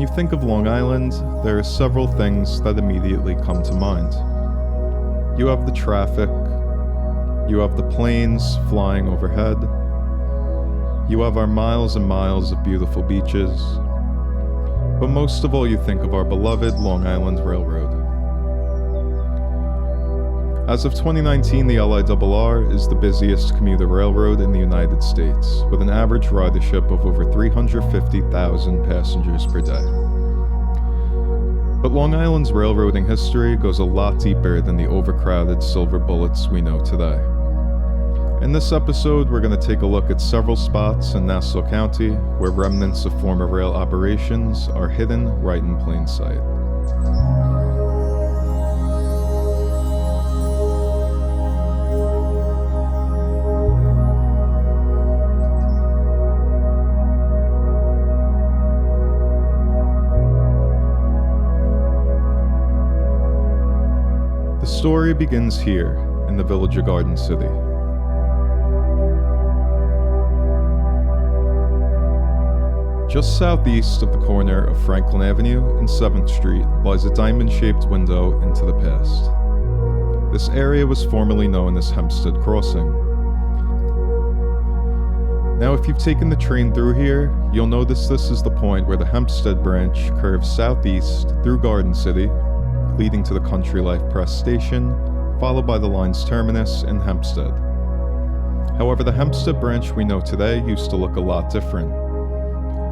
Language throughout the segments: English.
you think of Long Island, there are several things that immediately come to mind. You have the traffic, you have the planes flying overhead, you have our miles and miles of beautiful beaches, but most of all you think of our beloved Long Island Railroad. As of 2019, the LIRR is the busiest commuter railroad in the United States, with an average ridership of over 350,000 passengers per day. But Long Island's railroading history goes a lot deeper than the overcrowded silver bullets we know today. In this episode, we're going to take a look at several spots in Nassau County where remnants of former rail operations are hidden right in plain sight. The story begins here in the village of Garden City. Just southeast of the corner of Franklin Avenue and 7th Street lies a diamond-shaped window into the past. This area was formerly known as Hempstead Crossing. Now, if you've taken the train through here, you'll notice this is the point where the Hempstead branch curves southeast through Garden City, leading to the Country Life Press Station, followed by the line's terminus in Hempstead. However, the Hempstead branch we know today used to look a lot different.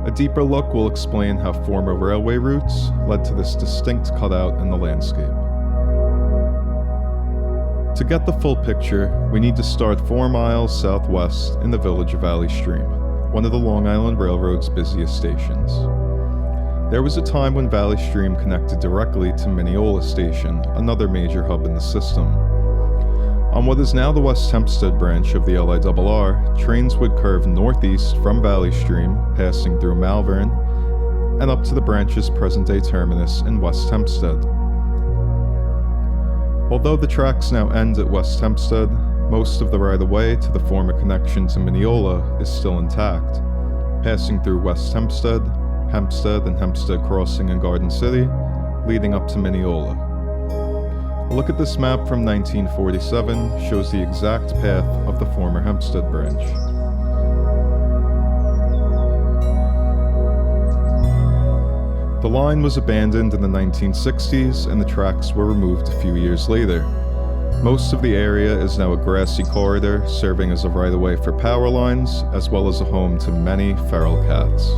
A deeper look will explain how former railway routes led to this distinct cutout in the landscape. To get the full picture, we need to start 4 miles southwest in the village of Valley Stream, one of the Long Island Railroad's busiest stations. There was a time when Valley Stream connected directly to Mineola Station, another major hub in the system. On what is now the West Hempstead branch of the LIRR, trains would curve northeast from Valley Stream, passing through Malvern, and up to the branch's present-day terminus in West Hempstead. Although the tracks now end at West Hempstead, most of the right-of-way to the former connection to Mineola is still intact, passing through West Hempstead, Hempstead and Hempstead Crossing in Garden City, leading up to Mineola. A look at this map from 1947 shows the exact path of the former Hempstead branch. The line was abandoned in the 1960s and the tracks were removed a few years later. Most of the area is now a grassy corridor serving as a right-of-way for power lines, as well as a home to many feral cats.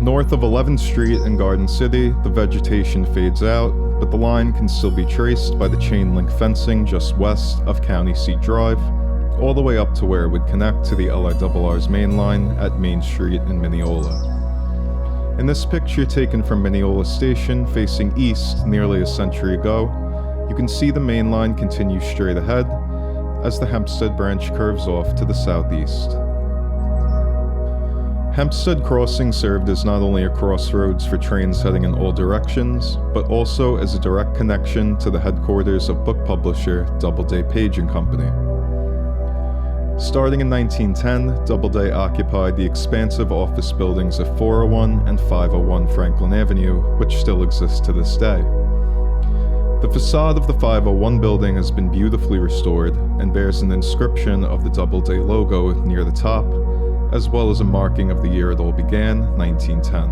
North of 11th Street in Garden City, the vegetation fades out, but the line can still be traced by the chain link fencing just west of County Seat Drive, all the way up to where it would connect to the LIRR's main line at Main Street in Mineola. In this picture taken from Mineola Station facing east nearly a century ago, you can see the main line continue straight ahead as the Hempstead branch curves off to the southeast. Hempstead Crossing served as not only a crossroads for trains heading in all directions, but also as a direct connection to the headquarters of book publisher Doubleday, Page & Company. Starting in 1910, Doubleday occupied the expansive office buildings of 401 and 501 Franklin Avenue, which still exist to this day. The facade of the 501 building has been beautifully restored and bears an inscription of the Doubleday logo near the top, as well as a marking of the year it all began, 1910.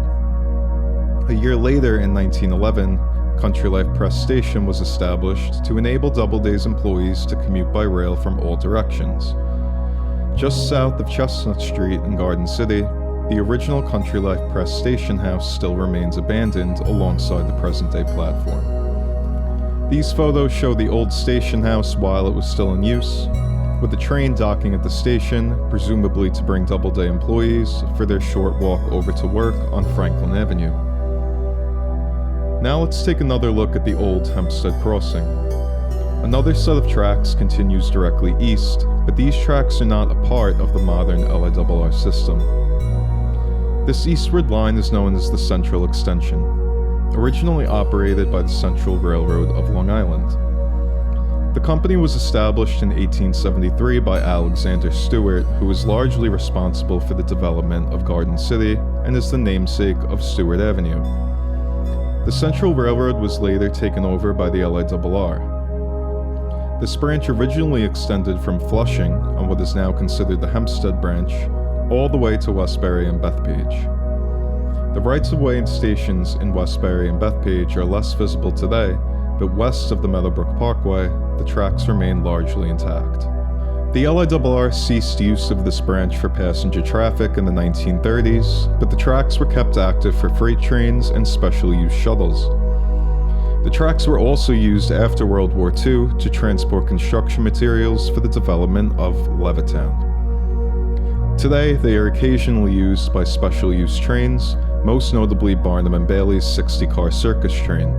A year later, in 1911, Country Life Press Station was established to enable Doubleday's employees to commute by rail from all directions. Just south of Chestnut Street in Garden City, the original Country Life Press Station house still remains abandoned alongside the present-day platform. These photos show the old station house while it was still in use, with the train docking at the station, presumably to bring Doubleday employees for their short walk over to work on Franklin Avenue. Now let's take another look at the old Hempstead Crossing. Another set of tracks continues directly east, but these tracks are not a part of the modern LIRR system. This eastward line is known as the Central Extension, originally operated by the Central Railroad of Long Island. The company was established in 1873 by Alexander Stewart, who was largely responsible for the development of Garden City and is the namesake of Stewart Avenue. The Central Railroad was later taken over by the LIRR. This branch originally extended from Flushing, on what is now considered the Hempstead branch, all the way to Westbury and Bethpage. The rights-of-way and stations in Westbury and Bethpage are less visible today, but west of the Meadowbrook Parkway, the tracks remain largely intact. The LIRR ceased use of this branch for passenger traffic in the 1930s, but the tracks were kept active for freight trains and special-use shuttles. The tracks were also used after World War II to transport construction materials for the development of Levittown. Today, they are occasionally used by special-use trains, most notably Barnum and Bailey's 60-car circus train.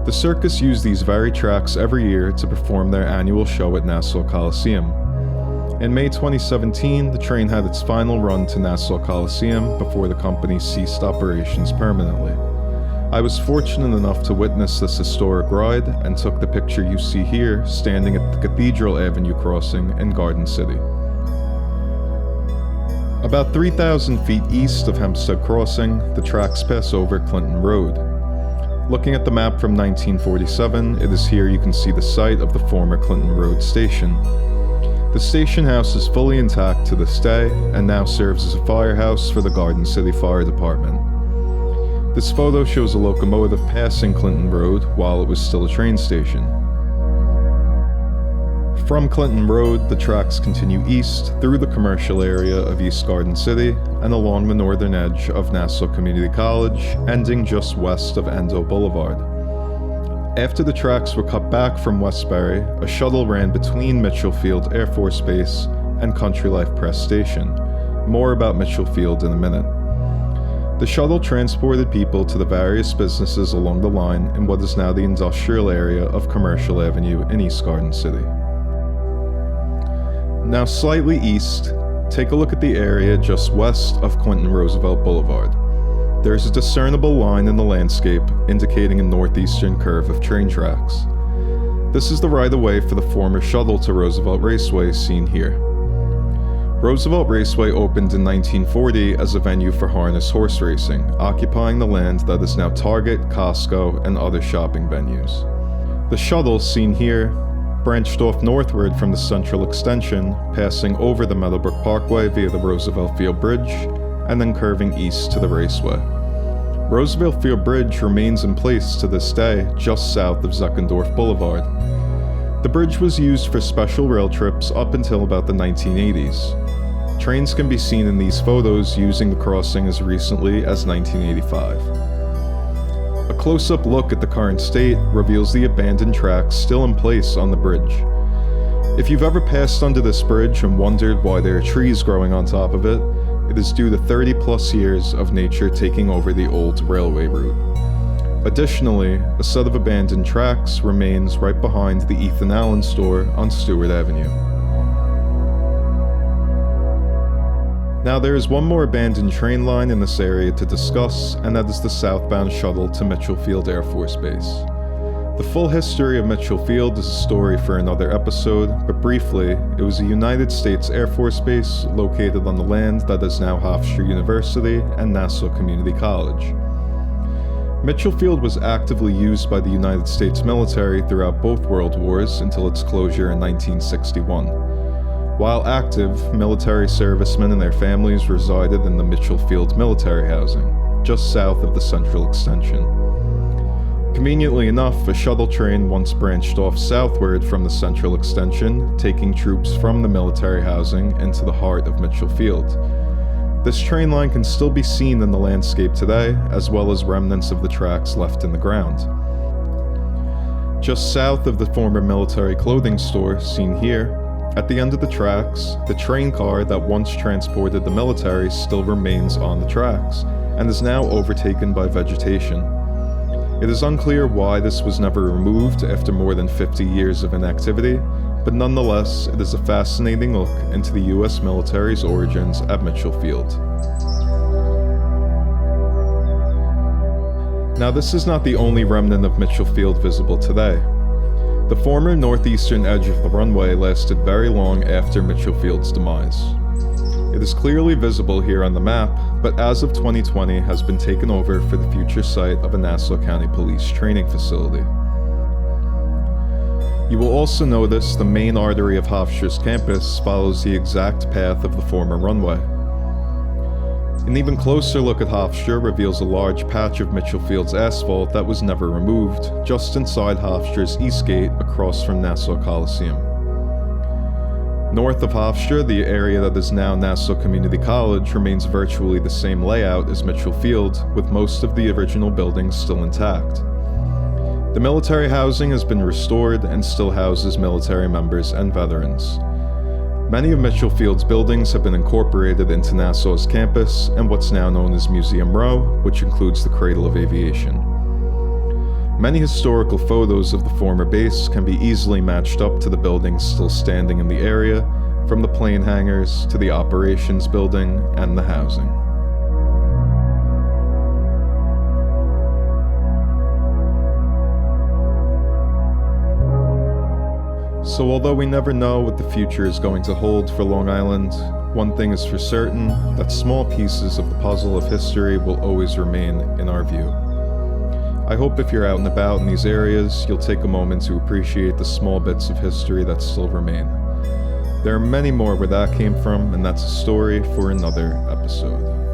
The circus use these very tracks every year to perform their annual show at Nassau Coliseum. In May 2017, the train had its final run to Nassau Coliseum before the company ceased operations permanently. I was fortunate enough to witness this historic ride and took the picture you see here standing at the Cathedral Avenue crossing in Garden City. About 3,000 feet east of Hempstead Crossing, the tracks pass over Clinton Road. Looking at the map from 1947, it is here you can see the site of the former Clinton Road station. The station house is fully intact to this day and now serves as a firehouse for the Garden City Fire Department. This photo shows a locomotive passing Clinton Road while it was still a train station. From Clinton Road, the tracks continue east through the commercial area of East Garden City and along the northern edge of Nassau Community College, ending just west of Endo Boulevard. After the tracks were cut back from Westbury, a shuttle ran between Mitchel Field Air Force Base and Country Life Press Station. More about Mitchel Field in a minute. The shuttle transported people to the various businesses along the line in what is now the industrial area of Commercial Avenue in East Garden City. Now slightly east, take a look at the area just west of Quentin Roosevelt Boulevard. There is a discernible line in the landscape indicating a northeastern curve of train tracks. This is the right-of-way for the former shuttle to Roosevelt Raceway seen here. Roosevelt Raceway opened in 1940 as a venue for harness horse racing, occupying the land that is now Target, Costco, and other shopping venues. The shuttle, seen here, branched off northward from the central extension, passing over the Meadowbrook Parkway via the Roosevelt Field Bridge, and then curving east to the raceway. Roosevelt Field Bridge remains in place to this day, just south of Zeckendorf Boulevard. The bridge was used for special rail trips up until about the 1980s. Trains can be seen in these photos using the crossing as recently as 1985. A close-up look at the current state reveals the abandoned tracks still in place on the bridge. If you've ever passed under this bridge and wondered why there are trees growing on top of it, it is due to 30-plus years of nature taking over the old railway route. Additionally, a set of abandoned tracks remains right behind the Ethan Allen store on Stewart Avenue. Now there is one more abandoned train line in this area to discuss, and that is the southbound shuttle to Mitchel Field Air Force Base. The full history of Mitchel Field is a story for another episode, but briefly, it was a United States Air Force base located on the land that is now Hofstra University and Nassau Community College. Mitchel Field was actively used by the United States military throughout both World Wars until its closure in 1961. While active, military servicemen and their families resided in the Mitchel Field military housing, just south of the central extension. Conveniently enough, a shuttle train once branched off southward from the central extension, taking troops from the military housing into the heart of Mitchel Field. This train line can still be seen in the landscape today, as well as remnants of the tracks left in the ground. Just south of the former military clothing store, seen here, at the end of the tracks, the train car that once transported the military still remains on the tracks, and is now overtaken by vegetation. It is unclear why this was never removed after more than 50 years of inactivity, but nonetheless, it is a fascinating look into the US military's origins at Mitchel Field. Now this is not the only remnant of Mitchel Field visible today. The former northeastern edge of the runway lasted very long after Mitchel Field's demise. It is clearly visible here on the map, but as of 2020 has been taken over for the future site of a Nassau County Police training facility. You will also notice the main artery of Hofstra's campus follows the exact path of the former runway. An even closer look at Hofstra reveals a large patch of Mitchel Field's asphalt that was never removed, just inside Hofstra's east gate across from Nassau Coliseum. North of Hofstra, the area that is now Nassau Community College remains virtually the same layout as Mitchel Field, with most of the original buildings still intact. The military housing has been restored and still houses military members and veterans. Many of Mitchel Field's buildings have been incorporated into Nassau's campus and what's now known as Museum Row, which includes the Cradle of Aviation. Many historical photos of the former base can be easily matched up to the buildings still standing in the area, from the plane hangars to the operations building and the housing. So although we never know what the future is going to hold for Long Island, one thing is for certain, that small pieces of the puzzle of history will always remain in our view. I hope if you're out and about in these areas, you'll take a moment to appreciate the small bits of history that still remain. There are many more where that came from, and that's a story for another episode.